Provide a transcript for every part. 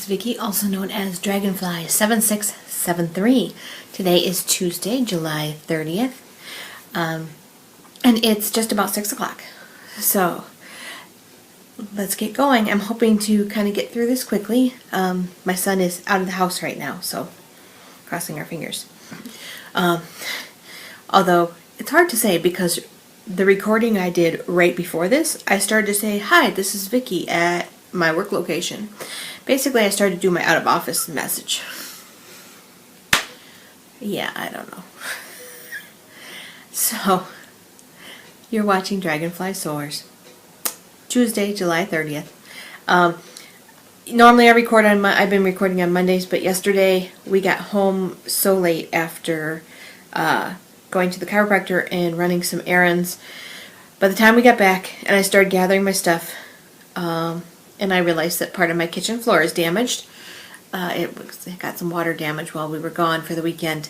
Vicky, also known as Dragonfly7673. Today is Tuesday, July 30th, and it's just about 6 o'clock. So let's get going. I'm hoping to kind of get through this quickly. My son is out of the house right now, so crossing our fingers. Although it's hard to say because the recording I did right before this, I started to say, "Hi, this is Vicky at my work location." Basically, I started to do my out of office message. Yeah, I don't know. So, you're watching DragonflySoars. Tuesday, July 30th. Normally I've been recording on Mondays, but yesterday we got home so late after going to the chiropractor and running some errands. By the time we got back and I started gathering my stuff, and I realized that part of my kitchen floor is damaged. It got some water damage while we were gone for the weekend.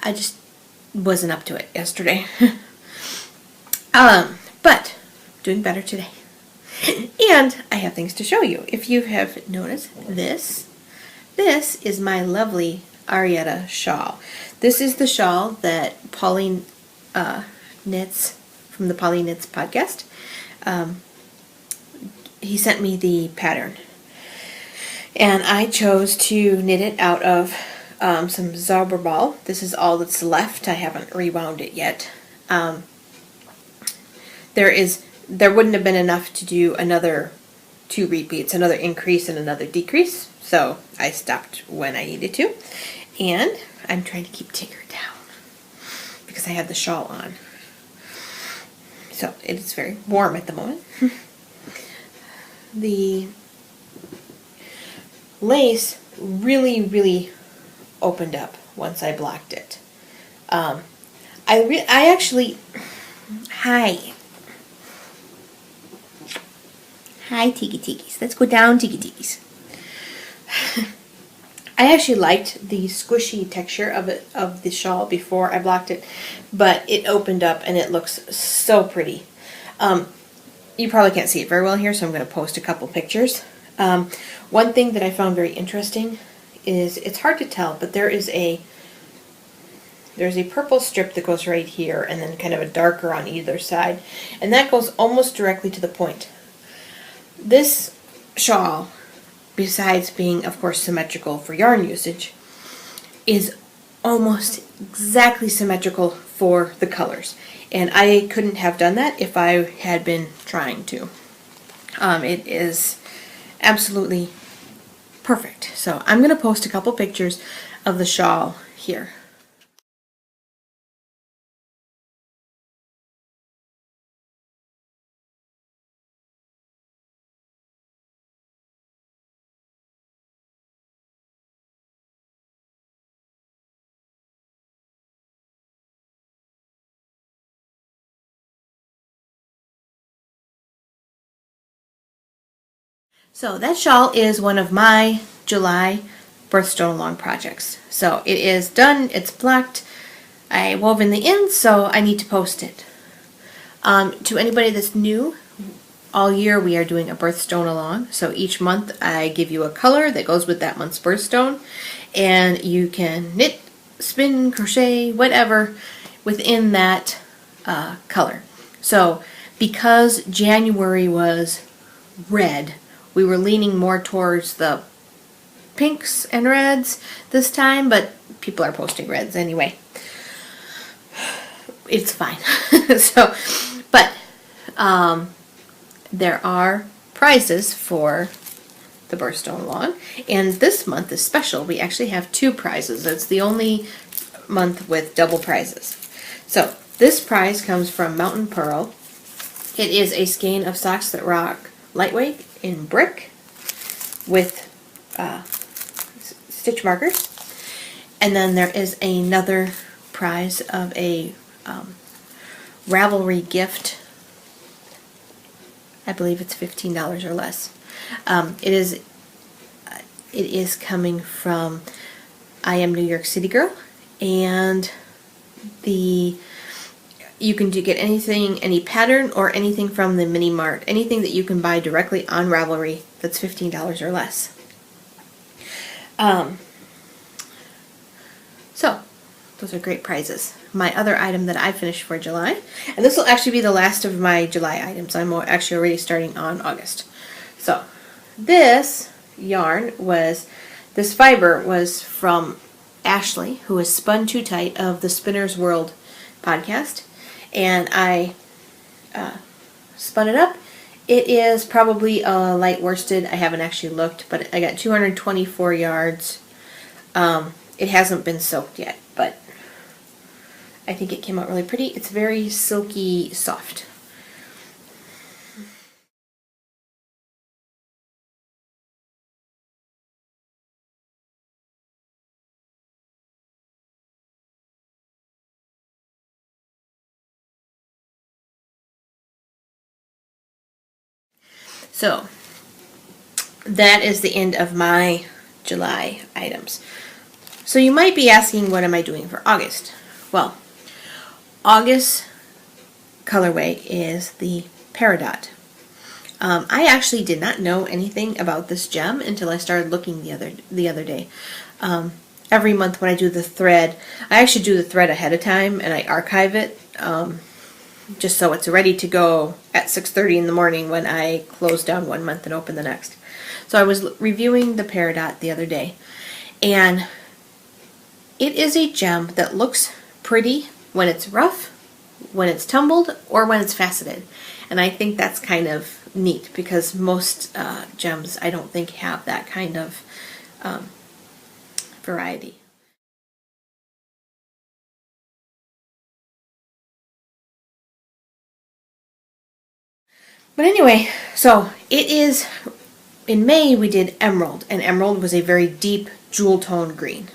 I just wasn't up to it yesterday. But doing better today. And I have things to show you. If you have noticed this is my lovely Arietta shawl. This is the shawl that Pauline knits from the Pauline Knits podcast. He sent me the pattern, and I chose to knit it out of some Zauberball. This is all that's left. I haven't rewound it yet. There wouldn't have been enough to do another 2 repeats, another increase and another decrease, so I stopped when I needed to. And I'm trying to keep Tigger down because I have the shawl on. So it is very warm at the moment. The lace really opened up once I blocked it. I actually, hi Tiki Tikis. Let's go down, Tiki Tikis. I actually liked the squishy texture of the shawl before I blocked it, but it opened up and it looks so pretty. You probably can't see it very well here, so I'm going to post a couple pictures. One thing that I found very interesting is, it's hard to tell, but there's a purple strip that goes right here and then kind of a darker on either side, and that goes almost directly to the point. This shawl, besides being, of course, symmetrical for yarn usage, is almost exactly symmetrical for the colors. And I couldn't have done that if I had been trying to. It is absolutely perfect. So I'm going to post a couple pictures of the shawl here. So that shawl is one of my July birthstone along projects. So it is done, it's blocked. I wove in the ends, so I need to post it. To anybody that's new, all year we are doing a birthstone along. So each month I give you a color that goes with that month's birthstone, and you can knit, spin, crochet, whatever within that color. So because January was red, we were leaning more towards the pinks and reds this time, but people are posting reds anyway. It's fine. But there are prizes for the birthstone along, and this month is special. We actually have 2 prizes. It's the only month with double prizes. So this prize comes from Mountain Pearl. It is a skein of Socks That Rock lightweight in brick with stitch markers, and then there is another prize of a Ravelry gift. I believe it's $15 or less. It is coming from I Am New York City Girl, and you can get anything, any pattern or anything from the mini mart, anything that you can buy directly on Ravelry that's $15 or less. So, those are great prizes. My other item that I finished for July, and this will actually be the last of my July items. I'm actually already starting on August. So, this fiber was from Ashley, who is Spun Too Tight of the Spinner's World podcast, and I spun it up. It is probably a light worsted. I haven't actually looked, but I got 224 yards. It hasn't been soaked yet, but I think it came out really pretty. It's very silky soft. So, that is the end of my July items. So you might be asking, what am I doing for August? Well, August colorway is the Peridot. I actually did not know anything about this gem until I started looking the other day. Every month when I do the thread, I actually do the thread ahead of time and I archive it just so it's ready to go at 6:30 in the morning when I close down one month and open the next. So I was reviewing the Peridot the other day, and it is a gem that looks pretty when it's rough, when it's tumbled, or when it's faceted. And I think that's kind of neat because most gems I don't think have that kind of variety. But anyway, so it is, in May we did emerald, and emerald was a very deep jewel tone green.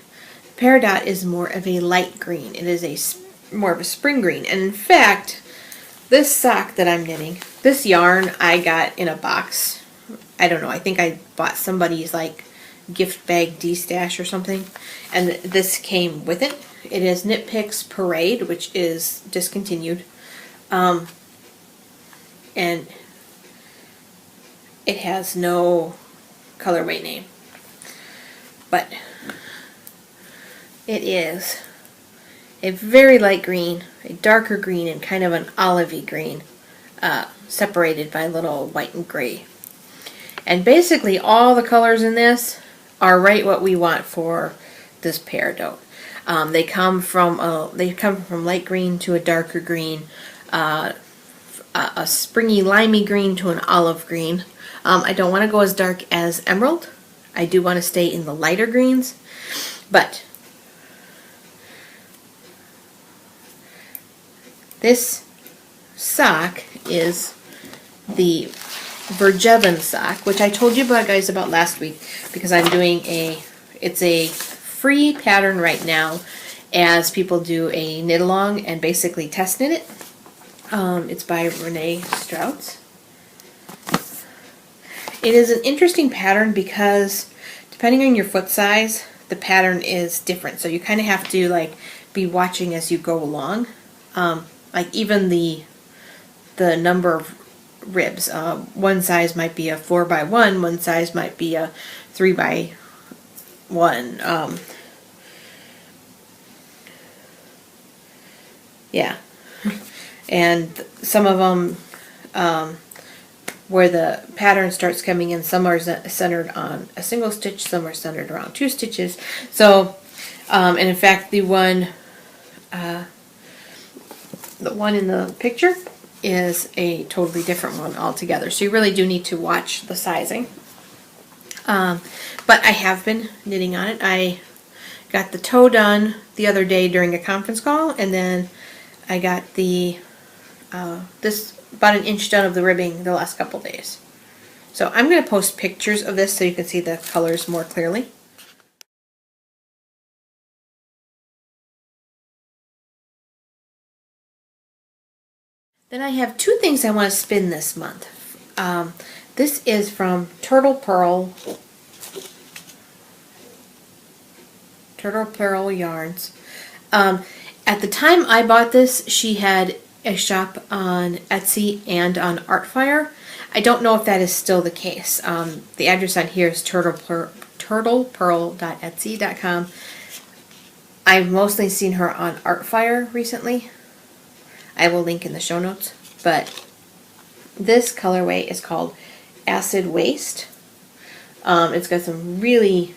Peridot is more of a light green. It is more of a spring green. And in fact, this sock that I'm knitting, this yarn I got in a box. I don't know, I think I bought somebody's like gift bag D-stash or something, and this came with it. It is Knit Picks Parade, which is discontinued, and it has no colorway name, but it is a very light green, a darker green, and kind of an olivey green, separated by little white and gray. And basically all the colors in this are right what we want for this Peridot. They come from light green to a darker green, a springy limey green to an olive green. I don't want to go as dark as emerald. I do want to stay in the lighter greens, but this sock is the Verjeven sock, which I told you about, guys, about last week, because I'm doing it's a free pattern right now as people do a knit along and basically test knit it. It's by Renee Strauss. It is an interesting pattern because depending on your foot size, the pattern is different. So you kind of have to like be watching as you go along. Like even the number of ribs. One size might be a 4x1, one size might be a 3x1. Yeah. And some of them, where the pattern starts coming in, some are centered on a single stitch, some are centered around 2 stitches. So, and in fact, the one in the picture is a totally different one altogether. So you really do need to watch the sizing. But I have been knitting on it. I got the toe done the other day during a conference call, and then I got the this about an inch done of the ribbing the last couple days. So I'm going to post pictures of this so you can see the colors more clearly. Then I have 2 things I want to spin this month. This is from Turtle Pearl Yarns. At the time I bought this, she had a shop on Etsy and on Artfire. I don't know if that is still the case. The address on here is Turtle turtlepearl.etsy.com. I've mostly seen her on Artfire recently. I will link in the show notes. But this colorway is called Acid Waste. It's got some really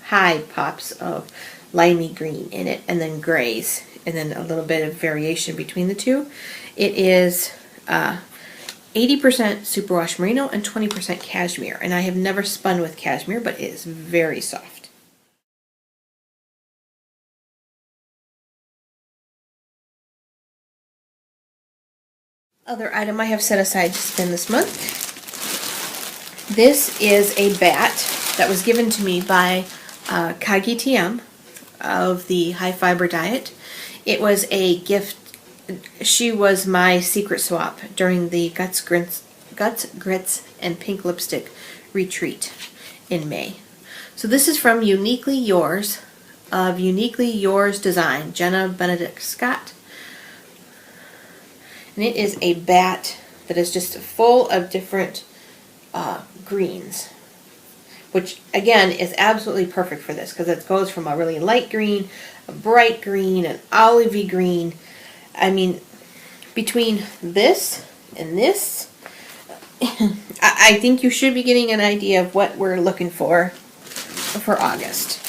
high pops of limey green in it, and then grays, and then a little bit of variation between the two. It is 80% superwash merino and 20% cashmere, and I have never spun with cashmere, but it is very soft. Other item I have set aside to spin this month. This is a bat that was given to me by Kagi TM of the High Fiber Diet. It was a gift. She was my secret swap during the Guts, Grits, and Pink Lipstick retreat in May. So this is from Uniquely Yours of Uniquely Yours Design, Jenna Benedict Scott. And it is a bat that is just full of different greens, which again is absolutely perfect for this because it goes from a really light green, a bright green, an olivey green. I mean, between this and this, I think you should be getting an idea of what we're looking for August.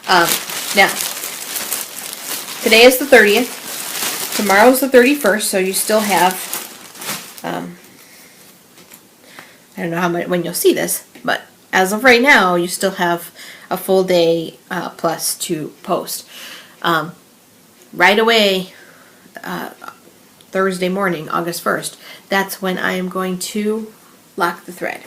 Now, today is the 30th. Tomorrow is the 31st, so you still have, I don't know how much when you'll see this, but as of right now, you still have a full day plus to post. Right away, Thursday morning, August 1st, that's when I am going to lock the thread.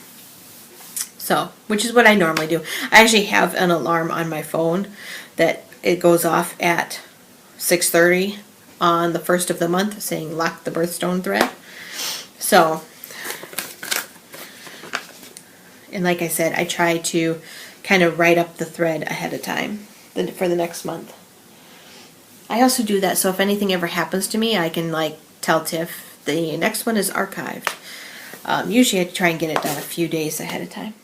So, which is what I normally do. I actually have an alarm on my phone that it goes off at 6:30 on the 1st of the month saying lock the birthstone thread. So, and like I said, I try to kind of write up the thread ahead of time for the next month. I also do that so if anything ever happens to me, I can like tell Tiff the next one is archived. Usually I try and get it done a few days ahead of time.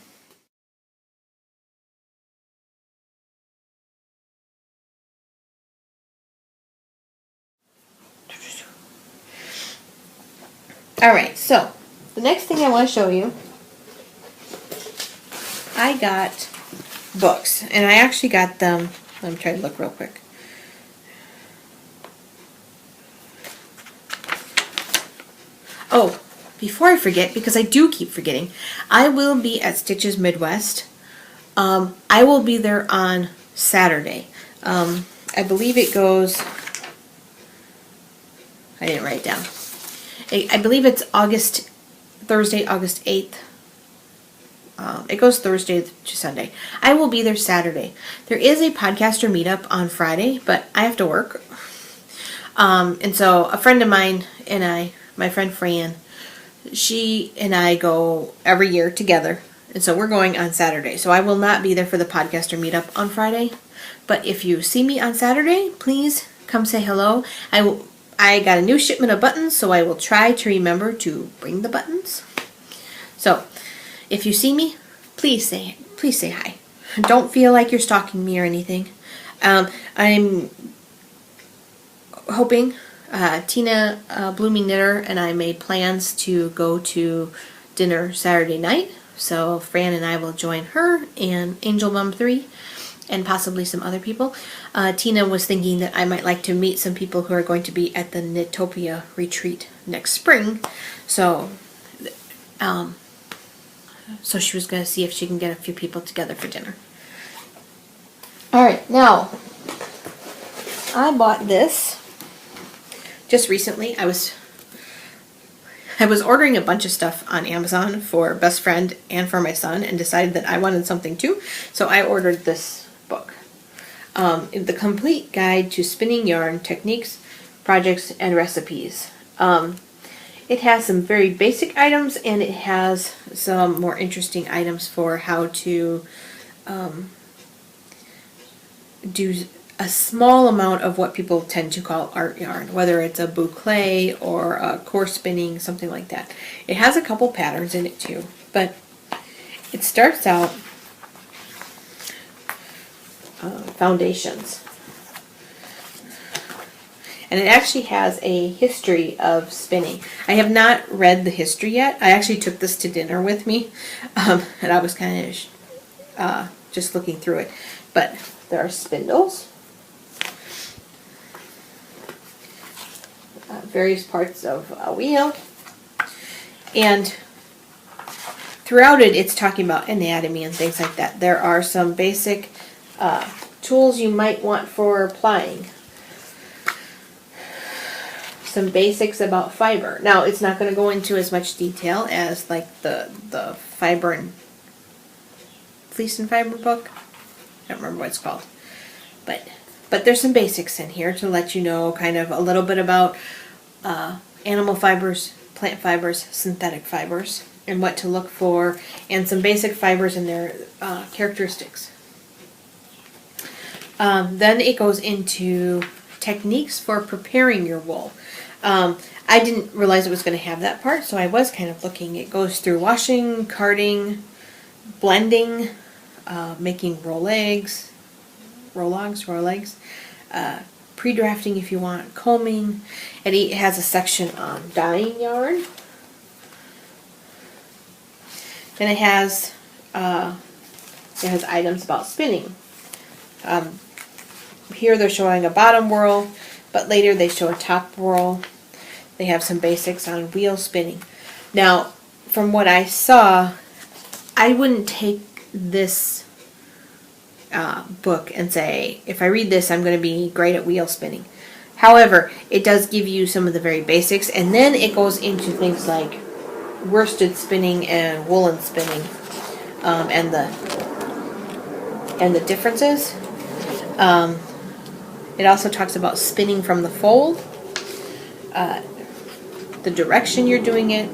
Alright, so the next thing I want to show you, I got books, and I actually got them, let me try to look real quick. Oh, before I forget, because I do keep forgetting, I will be at Stitches Midwest. I will be there on Saturday. I believe it goes, I didn't write it down. I believe it's Thursday, August 8th. It goes Thursday to Sunday. I will be there Saturday. There is a podcaster meetup on Friday, but I have to work. And so a friend of mine and I, my friend Fran, she and I go every year together. And so we're going on Saturday. So I will not be there for the podcaster meetup on Friday. But if you see me on Saturday, please come say hello. I got a new shipment of buttons, so I will try to remember to bring the buttons. So, if you see me, please say hi. Don't feel like you're stalking me or anything. I'm hoping Tina Blooming Knitter and I made plans to go to dinner Saturday night. So Fran and I will join her and Angel Mom 3 and possibly some other people. Tina was thinking that I might like to meet some people who are going to be at the Knitopia retreat next spring. So she was going to see if she can get a few people together for dinner. Alright, now, I bought this just recently. I was ordering a bunch of stuff on Amazon for best friend and for my son and decided that I wanted something too. So I ordered this book. The Complete Guide to Spinning Yarn Techniques, Projects, and Recipes. It has some very basic items and it has some more interesting items for how to do a small amount of what people tend to call art yarn, whether it's a boucle or a core spinning, something like that. It has a couple patterns in it too, but it starts out foundations. And it actually has a history of spinning. I have not read the history yet. I actually took this to dinner with me, and I was kind of just looking through it. But there are spindles, various parts of a wheel, and throughout it, it's talking about anatomy and things like that. There are some basic tools you might want for plying. Some basics about fiber. Now, it's not going to go into as much detail as like the fiber and fleece and fiber book. I don't remember what it's called. But there's some basics in here to let you know kind of a little bit about animal fibers, plant fibers, synthetic fibers, and what to look for, and some basic fibers and their characteristics. Then it goes into techniques for preparing your wool. I didn't realize it was going to have that part, so I was kind of looking. It goes through washing, carding, blending, making roll legs, pre-drafting if you want, combing. And it has a section on dyeing yarn. Then it has items about spinning. Here they're showing a bottom whirl, but later they show a top whirl. They have some basics on wheel spinning. Now, from what I saw, I wouldn't take this book and say, if I read this, I'm going to be great at wheel spinning. However, it does give you some of the very basics, and then it goes into things like worsted spinning and woolen spinning, and the differences. It also talks about spinning from the fold, the direction you're doing it,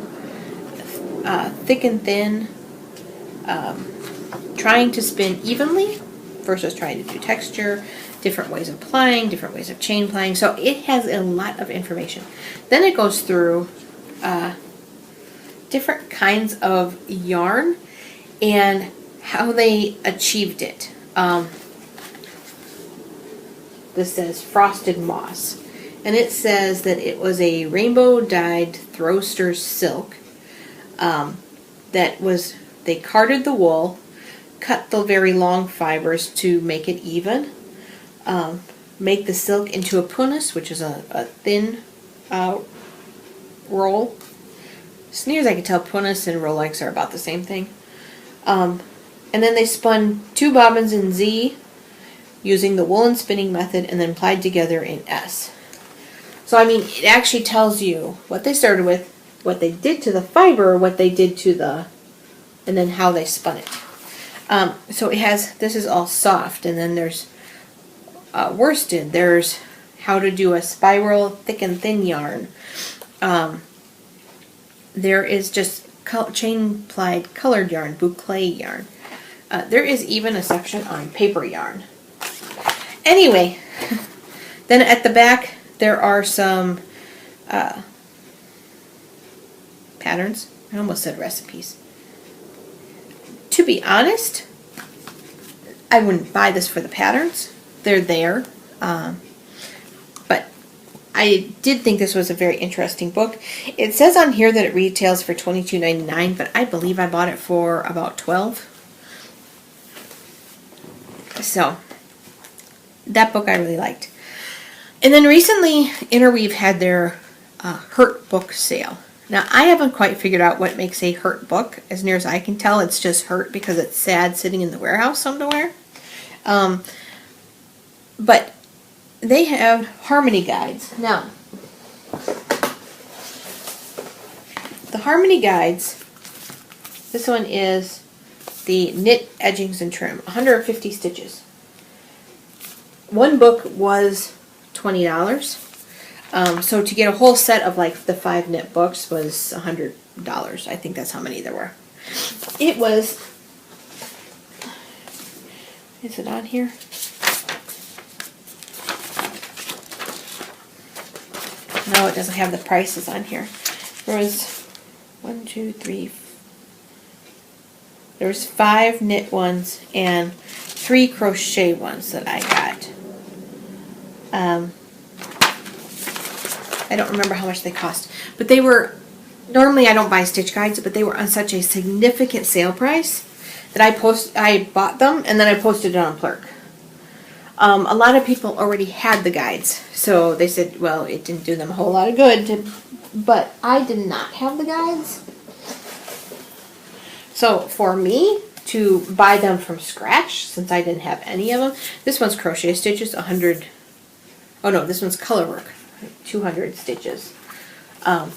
thick and thin, trying to spin evenly versus trying to do texture, different ways of plying, different ways of chain plying. So it has a lot of information. Then it goes through different kinds of yarn and how they achieved it. This says frosted moss, and it says that it was a rainbow dyed throster silk they carded the wool, cut the very long fibers to make it even, make the silk into a punus, which is a thin roll. As near as I can tell, punus and Rolex are about the same thing. And then they spun 2 bobbins in Z using the woolen spinning method and then plied together in S. So, I mean, it actually tells you what they started with, what they did to the fiber, what they did to and then how they spun it. So it has, this is all soft, and then there's worsted, there's how to do a spiral thick and thin yarn. There is just chain plied colored yarn, boucle yarn. There is even a section on paper yarn. Anyway, then at the back there are some patterns. I almost said recipes. To be honest, I wouldn't buy this for the patterns. They're there. But I did think this was a very interesting book. It says on here that it retails for $22.99, but I believe I bought it for about $12. So, that book I really liked. And then recently, Interweave had their Hurt book sale. Now, I haven't quite figured out what makes a Hurt book. As near as I can tell, it's just Hurt because it's sad sitting in the warehouse somewhere. But they have harmony guides. Now, the harmony guides, this one is the knit edgings and trim, 150 stitches. One book was $20. So to get a whole set of like the 5 knit books was $100. I think that's how many there were. It was, is it on here? No, it doesn't have the prices on here. There was there was 5 knit ones and 3 crochet ones that I got. I don't remember how much they cost, but they were, normally I don't buy stitch guides, but they were on such a significant sale price that I bought them and then I posted it on Plurk. A lot of people already had the guides, so they said, well, it didn't do them a whole lot of good, but I did not have the guides. So for me to buy them from scratch, since I didn't have any of them, this one's crochet stitches, 100, oh no, this one's color work, 200 stitches. I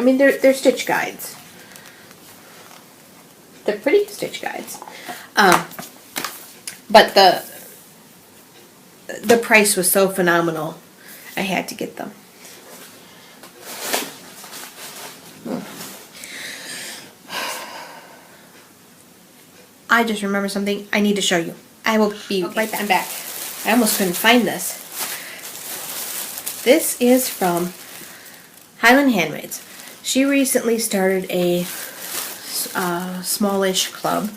mean, they're stitch guides. They're pretty stitch guides. But the price was so phenomenal, I had to get them. I just remember something I need to show you. I will be right back. I'm back. I almost couldn't find this. This is from Highland Handmaids. She recently started a smallish club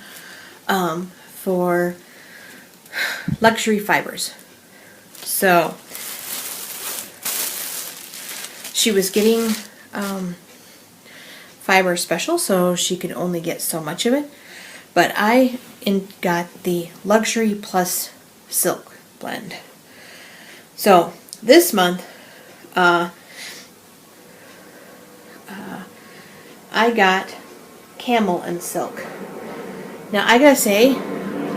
for luxury fibers. So she was getting fiber special, so she could only get so much of it. But I got the luxury plus silk blend. So this month I got camel and silk. Now I gotta say,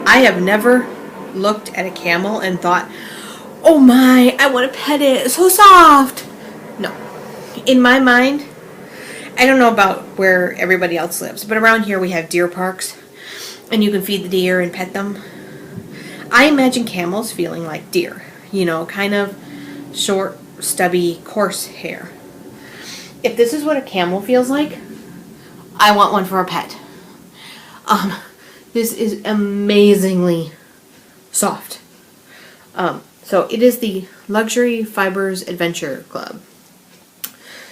I have never looked at a camel and thought, oh my, I want to pet it, it's so soft. No. In my mind, I don't know about where everybody else lives, but around here we have deer parks and you can feed the deer and pet them. I imagine camels feeling like deer, you know, kind of short, stubby, coarse hair. If this is what a camel feels like, I want one for a pet. This is amazingly soft. So it is the Luxury Fibers Adventure Club.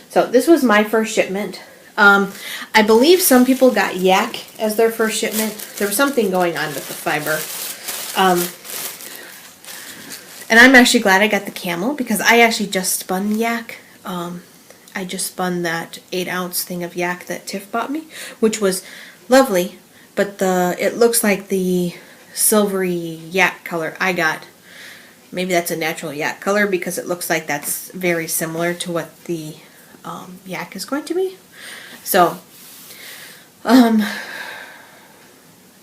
So this was my first shipment. I believe some people got yak as their first shipment. There was something going on with the fiber. And I'm actually glad I got the camel because I actually just spun yak. I just spun that 8-ounce thing of yak that Tiff bought me, which was lovely, but it looks like the silvery yak color I got. Maybe that's a natural yak color because it looks like that's very similar to what the yak is going to be. So,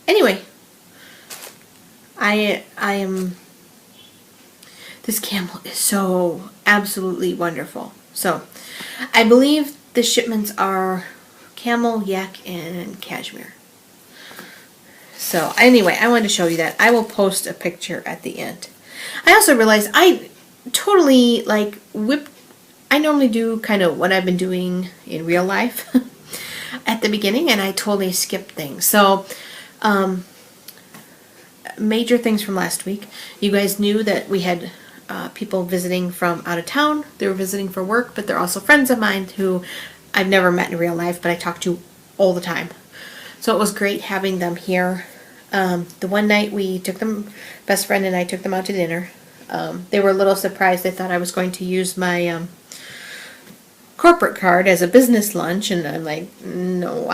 anyway, I am, this camel is so absolutely wonderful. So, I believe the shipments are camel, yak, and cashmere. So, anyway, I wanted to show you that. I will post a picture at the end. I also realized I totally, like, I normally do kind of what I've been doing in real life at the beginning, and I totally skipped things. So, major things from last week. You guys knew that we had people visiting from out of town. They were visiting for work, but they're also friends of mine who I've never met in real life, but I talk to all the time. So it was great having them here. The one night we took them, best friend and I took them out to dinner. They were a little surprised. They thought I was going to use my corporate card as a business lunch, and I'm like, no,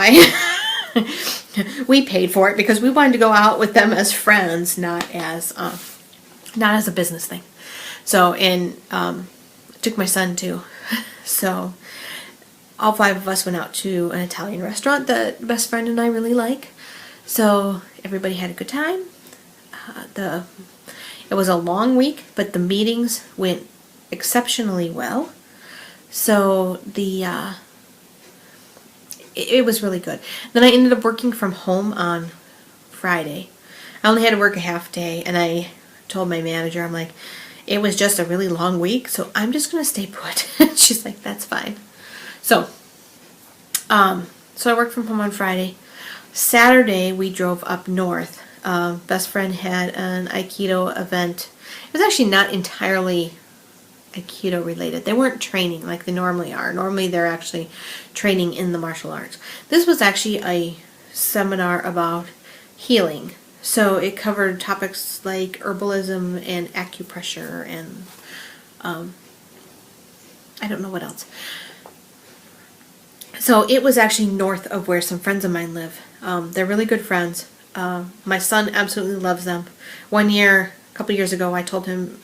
we paid for it because we wanted to go out with them as friends, not as a business thing. So, and took my son too. So, all 5 of us went out to an Italian restaurant that best friend and I really like. So, everybody had a good time. It was a long week, but the meetings went exceptionally well. So, it was really good. Then I ended up working from home on Friday. I only had to work a half day, and I told my manager, I'm like, it was just a really long week, so I'm just going to stay put. She's like, that's fine. So I worked from home on Friday. Saturday, we drove up north. Best friend had an Aikido event. It was actually not entirely Aikido related. They weren't training like they normally are. Normally they're actually training in the martial arts. This was actually a seminar about healing. So it covered topics like herbalism and acupressure and I don't know what else. So it was actually north of where some friends of mine live. They're really good friends. My son absolutely loves them. One year, a couple years ago, I told him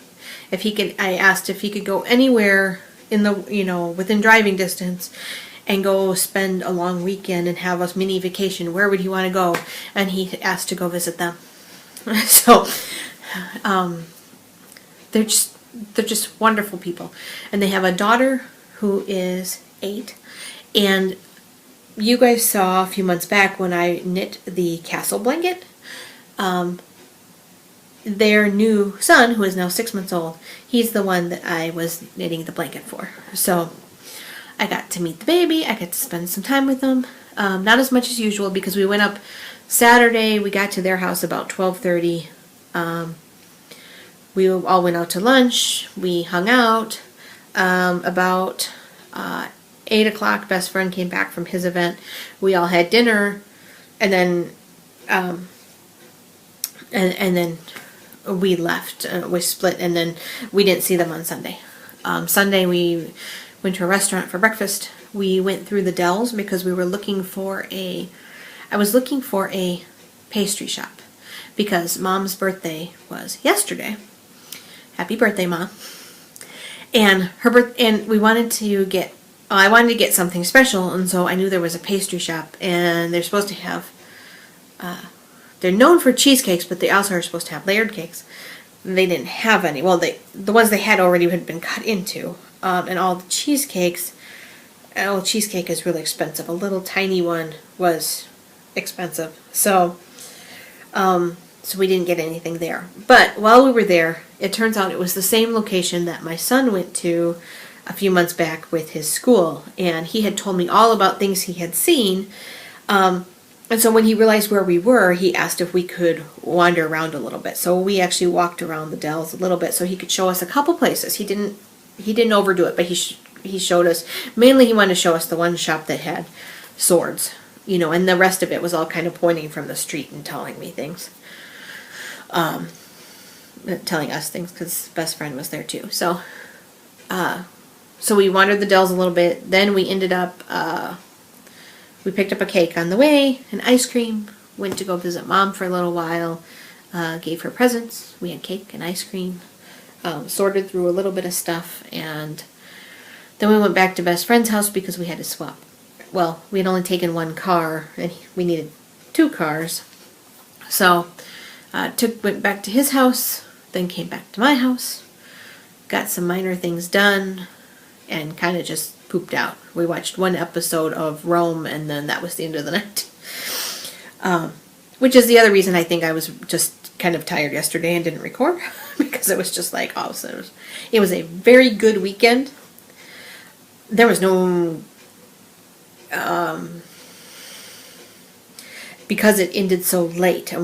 if he could, I asked if he could go anywhere in the, within driving distance and go spend a long weekend and have a mini vacation. Where would he want to go? And he asked to go visit them. So, they're just wonderful people. And they have a daughter who is 8. And you guys saw a few months back when I knit the castle blanket. Their new son, who is now 6 months old, he's the one that I was knitting the blanket for. So I got to meet the baby. I got to spend some time with them. Not as much as usual because we went up Saturday. We got to their house about 12:30. We all went out to lunch. We hung out. About 8 o'clock, best friend came back from his event. We all had dinner, and then and then we left. We split, and then we didn't see them on Sunday. Sunday we went to a restaurant for breakfast. We went through the Dells because we were looking for I was looking for a pastry shop because Mom's birthday was yesterday. Happy birthday, Mom! And and we wanted to get. I wanted to get something special, and so I knew there was a pastry shop, and they're supposed to have. They're known for cheesecakes, but they also are supposed to have layered cakes. They didn't have any. Well, the ones they had already had been cut into, and all the cheesecakes. Oh, cheesecake is really expensive. A little tiny one was expensive, so we didn't get anything there. But while we were there, it turns out it was the same location that my son went to a few months back with his school, and he had told me all about things he had seen. And so when he realized where we were, he asked if we could wander around a little bit. So we actually walked around the Dells a little bit so he could show us a couple places. He didn't overdo it, but he showed us. Mainly he wanted to show us the one shop that had swords, and the rest of it was all kind of pointing from the street and telling me things. Telling us things because best friend was there too. So we wandered the Dells a little bit. Then we ended up, we picked up a cake on the way, and ice cream, went to go visit Mom for a little while, gave her presents. We had cake and ice cream, sorted through a little bit of stuff, and then we went back to best friend's house because we had to swap. Well, we had only taken one car, and we needed 2 cars. So, went back to his house, then came back to my house, got some minor things done, and kind of just pooped out. We watched one episode of Rome, and then that was the end of the night. Which is the other reason I think I was just kind of tired yesterday and didn't record, because it was just like, oh, so it was a very good weekend. There was no... because it ended so late,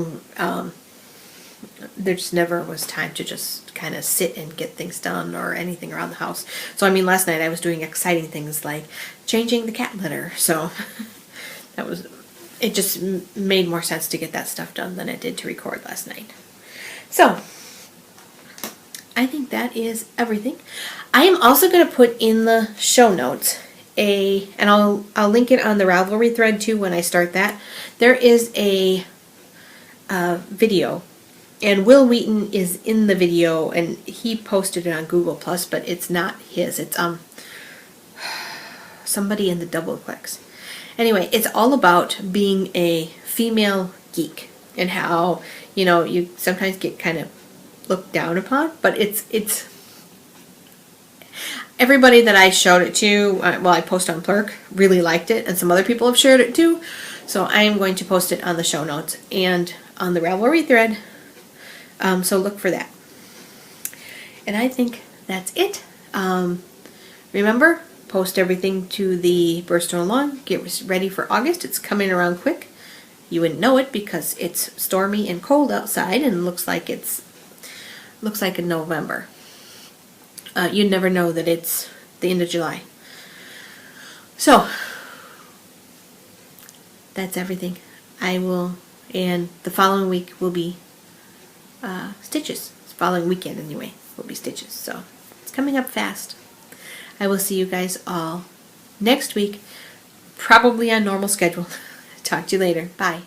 there just never was time to just kind of sit and get things done or anything around the house. So, last night I was doing exciting things like changing the cat litter. So, it just made more sense to get that stuff done than it did to record last night. So, I think that is everything. I am also going to put in the show notes and I'll link it on the Ravelry thread too when I start that. There is a video, and Will Wheaton is in the video, and he posted it on Google Plus, but it's not his. It's somebody in the double clicks. Anyway, it's all about being a female geek and how you sometimes get kind of looked down upon, but it's. Everybody that I showed it to, I posted on Plurk, really liked it, and some other people have shared it too. So I am going to post it on the show notes and on the Ravelry thread. So look for that. And I think that's it. Remember, post everything to the Birthstone Lawn. Get ready for August. It's coming around quick. You wouldn't know it because it's stormy and cold outside, and looks like in November. You'd never know that it's the end of July. So, that's everything. I will And the following week will be stitches. The following weekend anyway will be stitches. So it's coming up fast. I will see you guys all next week, probably on normal schedule. Talk to you later. Bye.